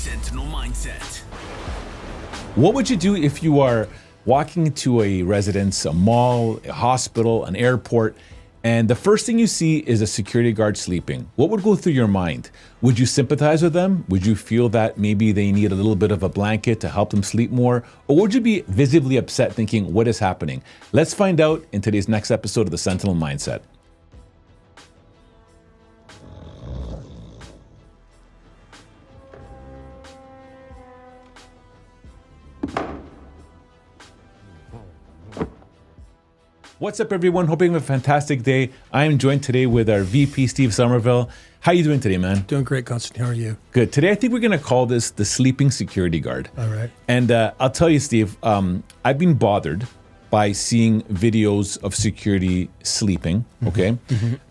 Sentinel Mindset. What would you do if you are walking into a residence, a mall, a hospital, an airport, and the first thing you see is a security guard sleeping? What would go through your mind? Would you sympathize with them? Would you feel that maybe they need a little bit of a blanket to help them sleep more? Or would you be visibly upset thinking, what is happening? Let's find out in today's next episode of the Sentinel Mindset. What's up, everyone? Hoping you have a fantastic day. I am joined today with our VP, Steve Summerville. How are you doing today, man? Doing great, Constantine. How are you? Good. Today, I think we're going to call this the sleeping security guard. All right. And I'll tell you, Steve, I've been bothered by seeing videos of security sleeping, okay?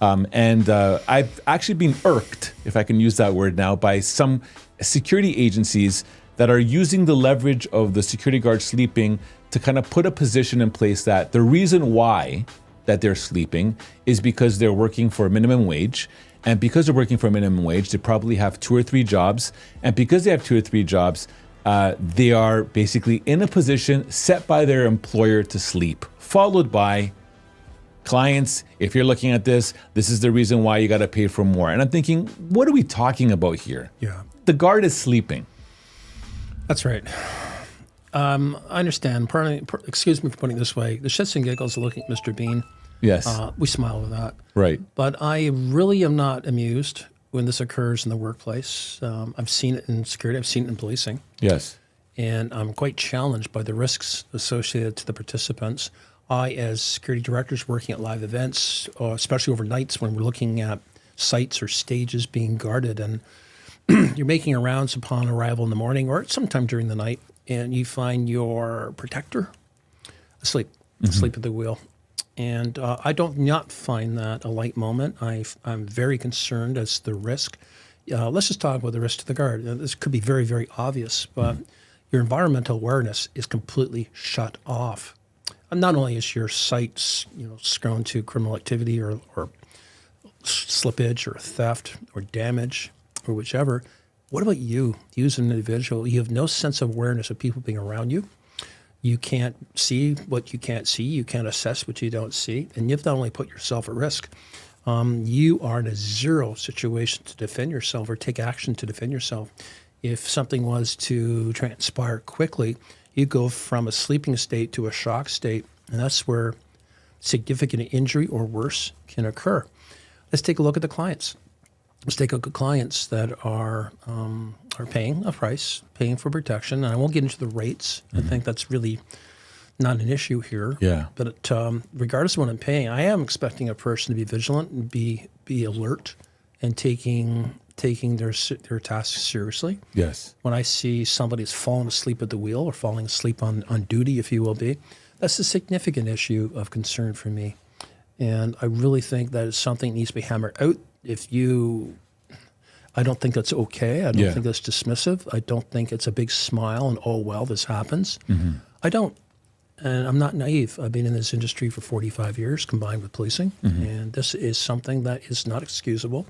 And I've actually been irked, if I can use that word now, by some security agencies that are using the leverage of the security guard sleeping to kind of put a position in place that the reason why that they're sleeping is because they're working for a minimum wage. And because they're working for a minimum wage, they probably have 2 or 3 jobs. And because they have 2 or 3 jobs, they are basically in a position set by their employer to sleep, followed by clients. If you're looking at this, this is the reason why you got to pay for more. And I'm thinking, what are we talking about here? Yeah. The guard is sleeping. That's right. I understand. Excuse me for putting it this way. The shits and giggles of looking at Mr. Bean. Yes. We smile with that. Right. But I really am not amused when this occurs in the workplace. I've seen it in security. I've seen it in policing. Yes. And I'm quite challenged by the risks associated to the participants. I, as security directors working at live events, especially overnights when we're looking at sites or stages being guarded, and you're making rounds upon arrival in the morning or sometime during the night, and you find your protector asleep at the wheel. And I don't not find that a light moment. I'm very concerned as the risk. Let's just talk about the risk to the guard. This could be very, very obvious, but your environmental awareness is completely shut off. And not only is your site, prone to criminal activity or slippage or theft or damage or whichever, what about you as an individual? You have no sense of awareness of people being around you. You can't see what you can't see. You can't assess what you don't see. And you've not only put yourself at risk, you are in a zero situation to defend yourself or take action to defend yourself. If something was to transpire quickly, you go from a sleeping state to a shock state, and that's where significant injury or worse can occur. Let's take a look at the clients. Let's take a look at clients that are paying a price, paying for protection. And I won't get into the rates. I think that's really not an issue here. Yeah. But regardless of what I'm paying, I am expecting a person to be vigilant and be alert and taking their tasks seriously. Yes. When I see somebody's fallen asleep at the wheel or falling asleep on duty, if you will be, that's a significant issue of concern for me. And I really think that is something that needs to be hammered out. I don't think that's okay. I don't think that's dismissive. I don't think it's a big smile and, oh, well, this happens. I don't. And I'm not naive. I've been in this industry for 45 years combined with policing. And this is something that is not excusable.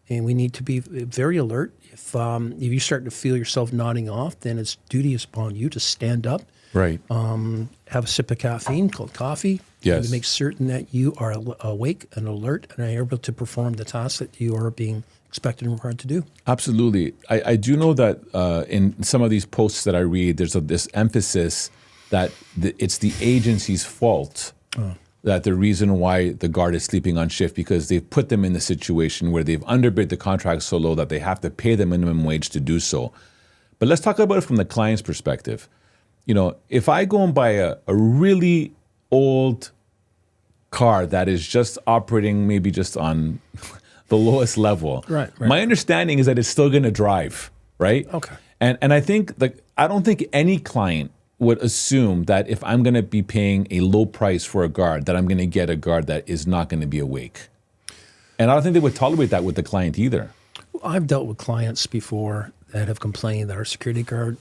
And we need to be very alert. If you start to feel yourself nodding off, then it's duty is upon you to stand up. Right. Have a sip of caffeine called coffee. Yes. To make certain that you are awake and alert and are able to perform the tasks that you are being expected and required to do. Absolutely. I do know that in some of these posts that I read, there's this emphasis that it's the agency's fault that the reason why the guard is sleeping on shift because they've put them in the situation where they've underbid the contract so low that they have to pay the minimum wage to do so. But let's talk about it from the client's perspective. If I go and buy a really old car that is just operating maybe just on the lowest level, right. My understanding is that it's still going to drive, right? Okay. And I think I don't think any client would assume that if I'm going to be paying a low price for a guard, that I'm going to get a guard that is not going to be awake. And I don't think they would tolerate that with the client either. I've dealt with clients before that have complained that our security guard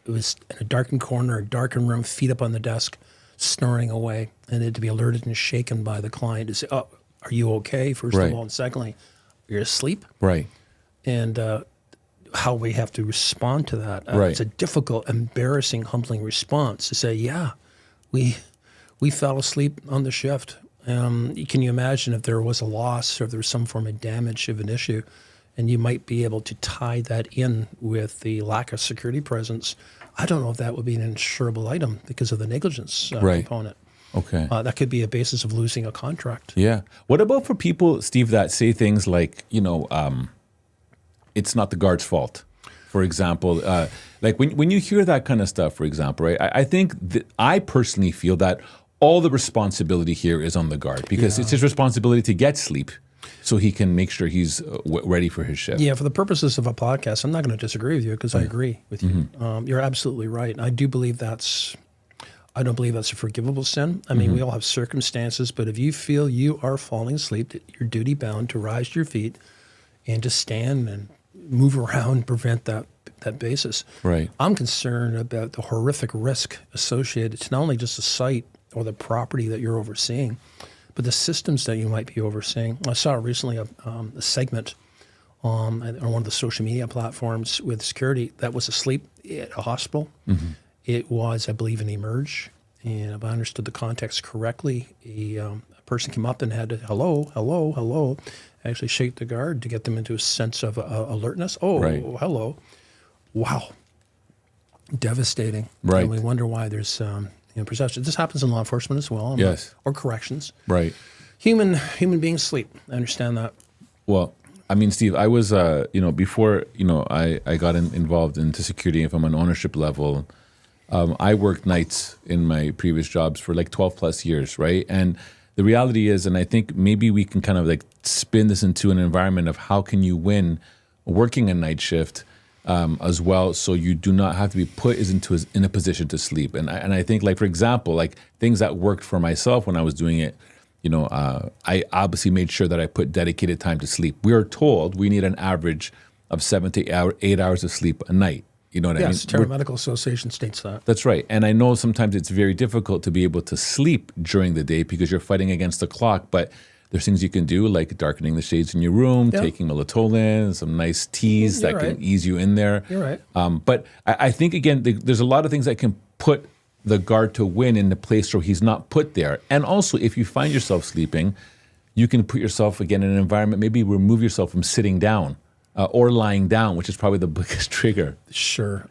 was in a darkened corner, a darkened room, feet up on the desk, snoring away, and had to be alerted and shaken by the client to say, "Oh, are you okay?" First of all, and secondly, you're asleep. Right. And how we have to respond to that. Right. It's a difficult, embarrassing, humbling response to say, yeah, we fell asleep on the shift. Can you imagine if there was a loss or if there was some form of damage of an issue, and you might be able to tie that in with the lack of security presence? I don't know if that would be an insurable item because of the negligence component. Okay. That could be a basis of losing a contract. Yeah. What about for people, Steve, that say things like, it's not the guard's fault, for example? Like when you hear that kind of stuff, for example, right? I think I personally feel that all the responsibility here is on the guard because it's his responsibility to get sleep so he can make sure he's ready for his shift. Yeah, for the purposes of a podcast, I'm not going to disagree with you because I agree with you. You're absolutely right. I do believe I don't believe that's a forgivable sin. I mean, we all have circumstances, but if you feel you are falling asleep, that you're duty bound to rise to your feet and to stand and move around and prevent that basis. Right. I'm concerned about the horrific risk associated to not only just the site or the property that you're overseeing, but the systems that you might be overseeing. I saw recently a segment on one of the social media platforms with security that was asleep at a hospital. It was, I believe, an emerge. And if I understood the context correctly, a person came up and had to, hello, actually shake the guard to get them into a sense of alertness. Hello. Wow. Devastating. Right. And we wonder why there's perception. This happens in law enforcement as well. Yes. Or corrections. Right. Human beings sleep. I understand that. Well, I mean, Steve, I was, before, I got involved into security from an ownership level. I worked nights in my previous jobs for like 12 plus years, right? And the reality is, and I think maybe we can kind of like spin this into an environment of how can you win working a night shift as well, so you do not have to be put in a position to sleep. And I think, like, for example, like things that worked for myself when I was doing it, I obviously made sure that I put dedicated time to sleep. We are told we need an average of 7 to 8 hours of sleep a night. You know what I mean? Yes, Terra Medical Association states that. That's right. And I know sometimes it's very difficult to be able to sleep during the day because you're fighting against the clock, but there's things you can do like darkening the shades in your room, taking melatonin, some nice teas that can ease you in there. You're right. But I think, again, there's a lot of things that can put the guard to win in the place where he's not put there. And also, if you find yourself sleeping, you can put yourself, again, in an environment, maybe remove yourself from sitting down. Or lying down, which is probably the biggest trigger. Sure.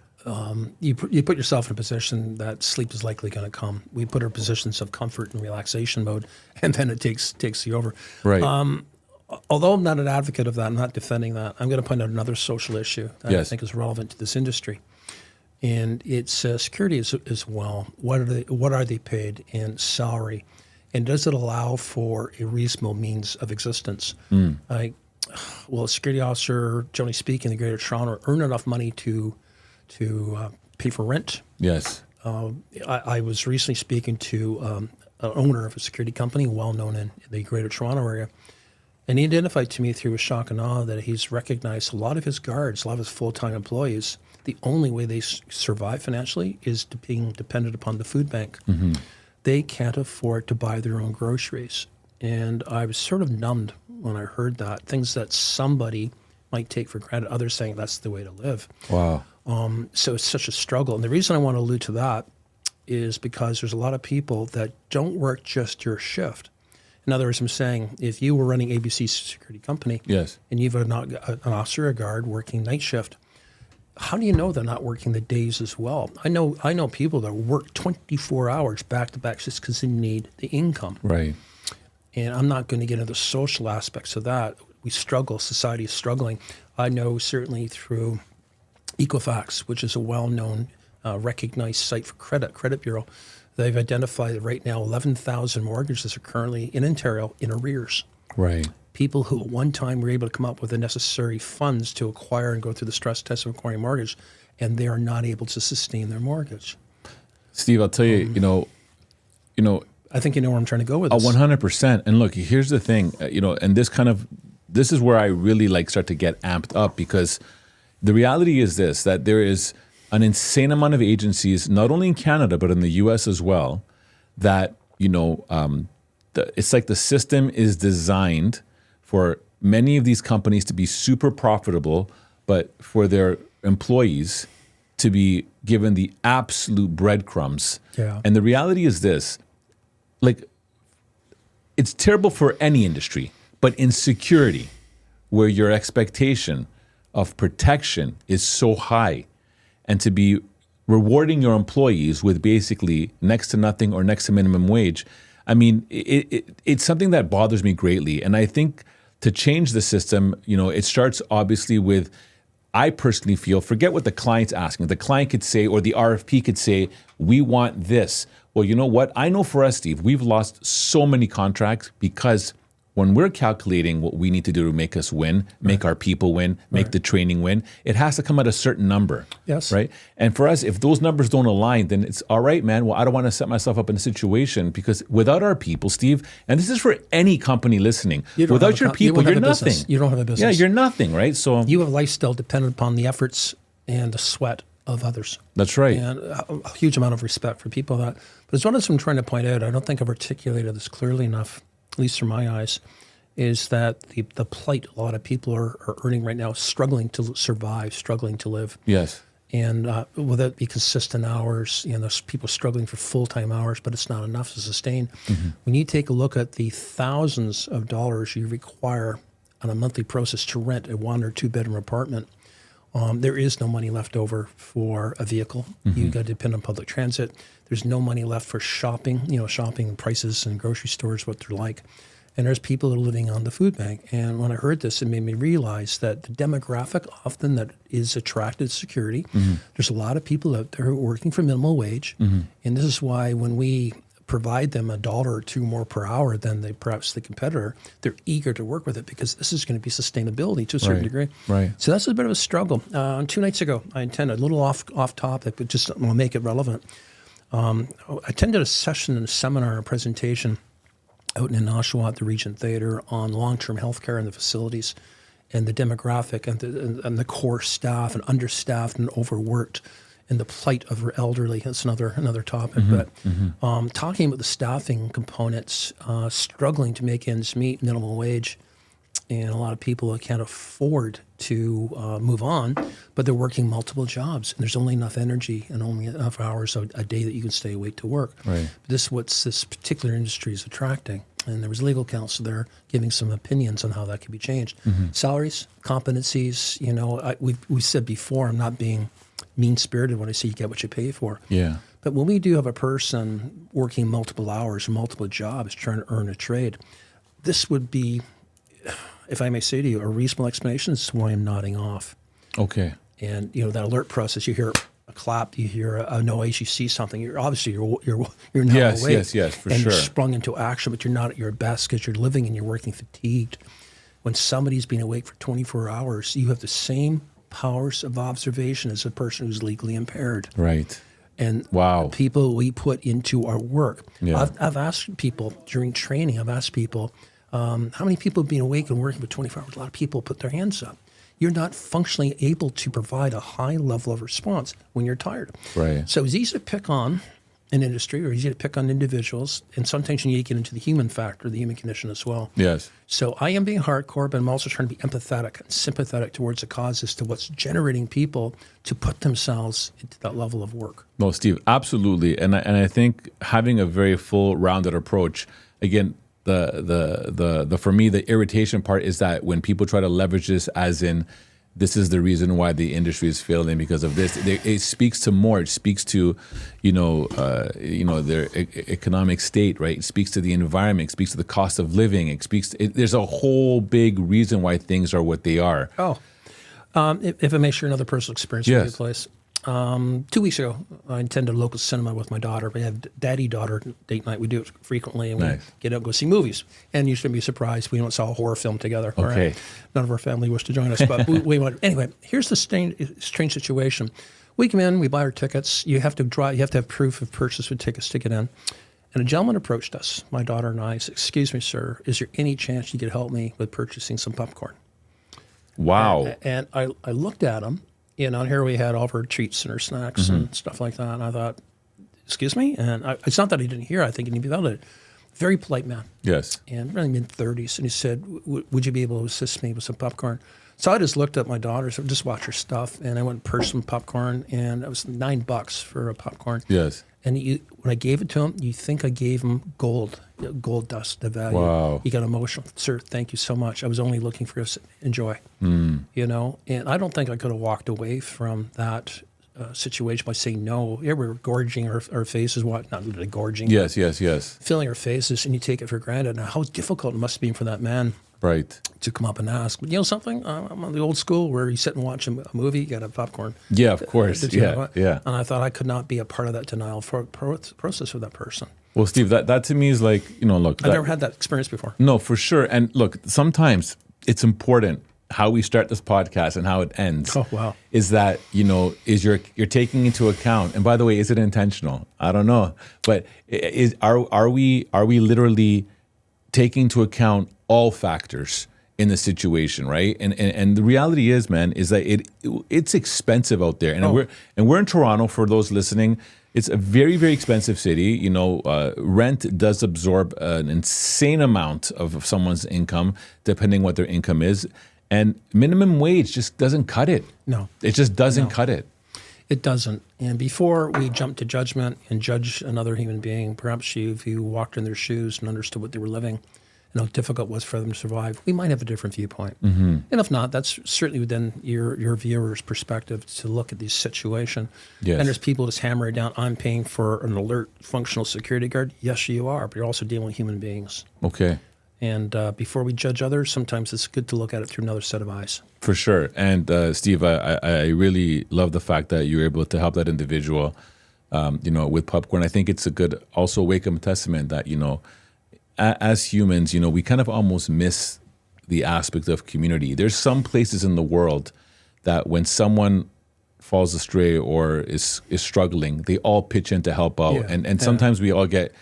You put yourself in a position that sleep is likely going to come. We put our positions of comfort and relaxation mode, and then it takes you over. Right. Although I'm not an advocate of that, I'm not defending that, I'm going to point out another social issue that I think is relevant to this industry. And it's security as well. What are they paid in salary? And does it allow for a reasonable means of existence? Will a security officer, generally speaking, in the Greater Toronto, earn enough money to pay for rent? Yes. I was recently speaking to an owner of a security company, well known in the Greater Toronto area, and he identified to me through a shock and awe that he's recognized a lot of his guards, a lot of his full-time employees, the only way they survive financially is being dependent upon the food bank. They can't afford to buy their own groceries. And I was sort of numbed when I heard that. Things that somebody might take for granted, others saying that's the way to live. Wow. So it's such a struggle. And the reason I want to allude to that is because there's a lot of people that don't work just your shift. In other words, I'm saying if you were running ABC's security company and you've got an officer or a guard working night shift, how do you know they're not working the days as well? I know people that work 24 hours back to back just because they need the income. Right. And I'm not going to get into the social aspects of that. We struggle. Society is struggling. I know certainly through Equifax, which is a well-known, recognized site for credit bureau, they've identified that right now 11,000 mortgages are currently in Ontario in arrears. Right. People who at one time were able to come up with the necessary funds to acquire and go through the stress test of acquiring a mortgage, and they are not able to sustain their mortgage. Steve, I'll tell you, I think you know where I'm trying to go with this. 100%. And look, here's the thing, and this is where I really start to get amped up, because the reality is this, that there is an insane amount of agencies, not only in Canada, but in the US as well, that, it's like the system is designed for many of these companies to be super profitable, but for their employees to be given the absolute breadcrumbs. Yeah. And the reality is this, like, it's terrible for any industry, but in security, where your expectation of protection is so high, and to be rewarding your employees with basically next to nothing or next to minimum wage, I mean, it's something that bothers me greatly. And I think to change the system, it starts obviously with, I personally feel, forget what the client's asking. The client could say, or the RFP could say, we want this. Well, you know what? I know for us, Steve, we've lost so many contracts because when we're calculating what we need to do to make us win, make our people win, make the training win, it has to come at a certain number. Yes. Right? And for us, if those numbers don't align, then it's all right, man. Well, I don't want to set myself up in a situation because without our people, Steve, and this is for any company listening, without your people, you're nothing. You don't have a business. Yeah, you're nothing, right? So you have a lifestyle dependent upon the efforts and the sweat of others. That's right. And a huge amount of respect for people that. But as one of them trying to point out, I don't think I've articulated this clearly enough, at least from my eyes, is that the plight a lot of people are earning right now, struggling to survive, struggling to live. Yes. And will it be consistent hours? There's people struggling for full-time hours, but it's not enough to sustain. Mm-hmm. When you take a look at the thousands of dollars you require on a monthly process to rent a 1 or 2 bedroom apartment, there is no money left over for a vehicle. Mm-hmm. You got to depend on public transit. There's no money left for shopping, shopping prices and grocery stores, what they're like. And there's people that are living on the food bank. And when I heard this, it made me realize that the demographic often that is attracted to security, there's a lot of people out there who are working for minimal wage. Mm-hmm. And this is why when we provide them $1 or $2 more per hour than perhaps the competitor, they're eager to work with it because this is going to be sustainability to a certain degree. Right. So that's a bit of a struggle. 2 nights ago, I attended a little off topic, but just want to make it relevant. I attended a session and a seminar, a presentation out in Oshawa at the Regent Theatre on long-term health care and the facilities and the demographic and the core staff and understaffed and overworked and the plight of our elderly. That's another topic. Mm-hmm. But talking about the staffing components, struggling to make ends meet, minimum wage, and a lot of people can't afford to move on, but they're working multiple jobs. And there's only enough energy and only enough hours a day that you can stay awake to work. Right. This is what this particular industry is attracting. And there was legal counsel there giving some opinions on how that can be changed. Mm-hmm. Salaries, competencies, we said before, I'm not being mean-spirited when I say you get what you pay for. Yeah. But when we do have a person working multiple hours or multiple jobs trying to earn a trade, this would be, if I may say to you, a reasonable explanation as to why I'm nodding off. Okay. And that alert process, you hear a clap, you hear a noise, you see something. You're obviously you're not awake. Yes, for and sure. You're sprung into action, but you're not at your best because you're living and you're working fatigued. When somebody's been awake for 24 hours, you have the same powers of observation as a person who's legally impaired. Right. And wow. people we put into our work. Yeah. I've asked people during training, how many people have been awake and working for 24 hours? A lot of people put their hands up. You're not functionally able to provide a high level of response when you're tired. Right. So it's easy to pick on an industry or easy to pick on individuals, and sometimes you need to get into the human factor, the human condition as well. Yes. So I am being hardcore, but I'm also trying to be empathetic and sympathetic towards the cause as to what's generating people to put themselves into that level of work. No, Steve, absolutely. And I think having a very full rounded approach, again, the for me, the irritation part is that when people try to leverage this as in, this is the reason why the industry is failing because of this. It speaks to more. It speaks to, their economic state, right? It speaks to the environment. It speaks to the cost of living. It speaks. There's a whole big reason why things are what they are. Oh, if I may share another personal experience with you, please. 2 weeks ago, I attended a local cinema with my daughter. We have daddy-daughter date night. We do it frequently, and we get out and go see movies. And you shouldn't be surprised. We went saw a horror film together. Okay. All right? None of our family wished to join us, but we went. Anyway, here's the strange situation. We come in, we buy our tickets. You have to drive. You have to have proof of purchase with tickets to get in. And a gentleman approached us, my daughter and I, said, "Excuse me, sir, is there any chance you could help me with purchasing some popcorn?" Wow. And I looked at him. Here we had all of our treats and our snacks and stuff like that. And I thought, excuse me? And it's not that he didn't hear. I think he validated. Very polite man. Yes. And really mid-30s. And he said, would you be able to assist me with some popcorn? So I just looked at my daughter, so just watch her stuff, and I went and purchased some popcorn, and it was $9 for a popcorn. Yes. And when I gave it to him, you think I gave him gold dust, the value. Wow. He got emotional. Sir, thank you so much. I was only looking for enjoy, Mm. And I don't think I could have walked away from that situation by saying no. Yeah, we were gorging our faces, not literally gorging. Yes. Filling our faces, and you take it for granted. Now, how difficult it must have been for that man. Right. To come up and ask. But you know something? I'm on the old school where you sit and watch a movie, you got a popcorn. Yeah, of course. Yeah. And I thought I could not be a part of that denial process with that person. Well, Steve, that to me is like, look. I've never had that experience before. No, for sure. And look, sometimes it's important how we start this podcast and how it ends. Oh, wow. Is that, is you're taking into account, and by the way, is it intentional? I don't know. But are we literally taking into account all factors in the situation, right? And the reality is, man, is that it's expensive out there, and we're in Toronto. For those listening, it's a very, very expensive city. Rent does absorb an insane amount of someone's income, depending what their income is, and minimum wage just doesn't cut it. No, it just doesn't cut it. It doesn't. And before we jump to judgment and judge another human being, perhaps if you walked in their shoes and understood what they were living, and how difficult it was for them to survive, we might have a different viewpoint. Mm-hmm. And if not, that's certainly within your viewer's perspective to look at this situation. Yes. And there's people just hammering down, I'm paying for an alert functional security guard. Yes, you are, but you're also dealing with human beings. Okay. And before we judge others, sometimes it's good to look at it through another set of eyes. For sure. And Steve, I really love the fact that you're able to help that individual, with popcorn. I think it's a good also wake-up testament that, as humans, we kind of almost miss the aspect of community. There's some places in the world that when someone falls astray or is struggling, they all pitch in to help out. Yeah. And sometimes we all get,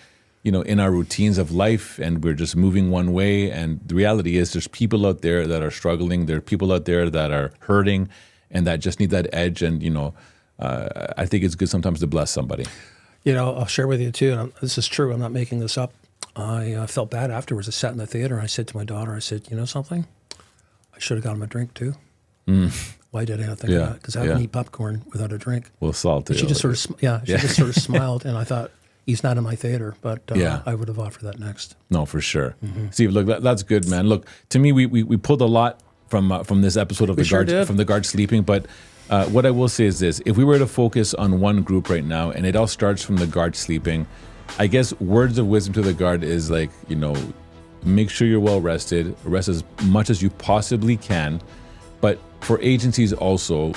in our routines of life and we're just moving one way. And the reality is there's people out there that are struggling. There are people out there that are hurting and that just need that edge. And, I think it's good sometimes to bless somebody. I'll share with you too, and this is true, I'm not making this up. I felt bad afterwards. I sat in the theater and I said to my daughter, I said, you know something? I should have got him a drink too. Why did I not think of that? Because I wouldn't eat popcorn without a drink. Well, salty. She just sort of, just sort of smiled, and I thought, he's not in my theater, but I would have offered that next. No, for sure. Mm-hmm. Steve, look, that's good, man. Look, to me, we pulled a lot from this episode of from the guard sleeping, but what I will say is this: if we were to focus on one group right now, and it all starts from the guard sleeping, I guess words of wisdom to the guard is like, make sure you're well rested, rest as much as you possibly can. But for agencies also,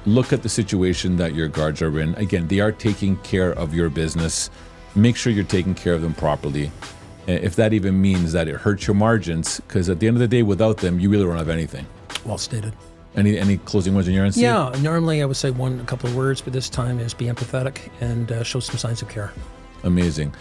look at the situation that your guards are in. Again, they are taking care of your business. Make sure you're taking care of them properly. If that even means that it hurts your margins, because at the end of the day, without them, you really don't have anything. Well stated. Any closing words on your end, Steve? Yeah, normally I would say a couple of words, but this time is be empathetic and show some signs of care. Amazing.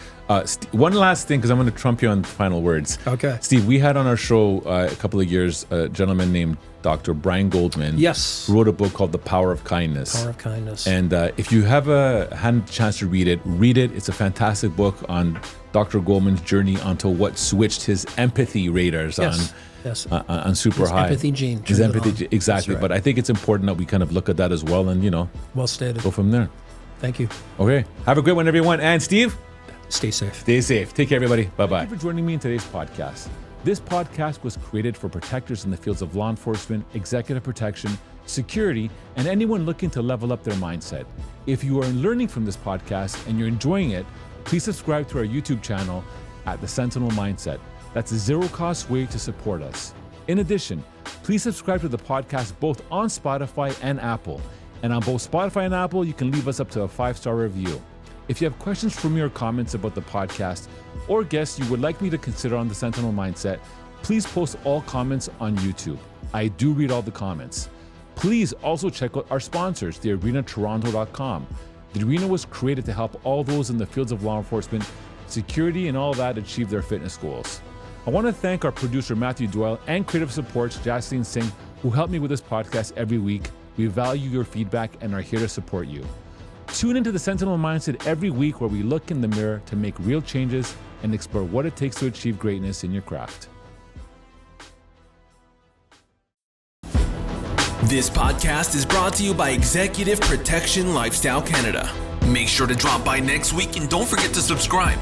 One last thing, because I'm going to trump you on final words. Okay. Steve, we had on our show a couple of years a gentleman named Dr. Brian Goldman. Yes. Who wrote a book called The Power of Kindness. Power of Kindness. And if you had a chance to read it. It's a fantastic book on Dr. Goldman's journey onto what switched his empathy radars on super his high. Empathy gene. His empathy gene, exactly. Right. But I think it's important that we kind of look at that as well and, well stated. go from there. Thank you. Okay. Have a great one, everyone. And Steve? Stay safe. Stay safe. Take care, everybody. Bye-bye. Thank you for joining me in today's podcast. This podcast was created for protectors in the fields of law enforcement, executive protection, security, and anyone looking to level up their mindset. If you are learning from this podcast and you're enjoying it, please subscribe to our YouTube channel at The Sentinel Mindset. That's a zero-cost way to support us. In addition, please subscribe to the podcast both on Spotify and Apple. And on both Spotify and Apple, you can leave us up to a 5-star review. If you have questions for me or comments about the podcast or guests you would like me to consider on the Sentinel Mindset, please post all comments on YouTube. I do read all the comments. Please also check out our sponsors, thearenatoronto.com. The Arena was created to help all those in the fields of law enforcement, security, and all that achieve their fitness goals. I want to thank our producer, Matthew Doyle, and creative support, Jaslyn Singh, who help me with this podcast every week. We value your feedback and are here to support you. Tune into the Sentinel Mindset every week where we look in the mirror to make real changes and explore what it takes to achieve greatness in your craft. This podcast is brought to you by Executive Protection Lifestyle Canada. Make sure to drop by next week and don't forget to subscribe.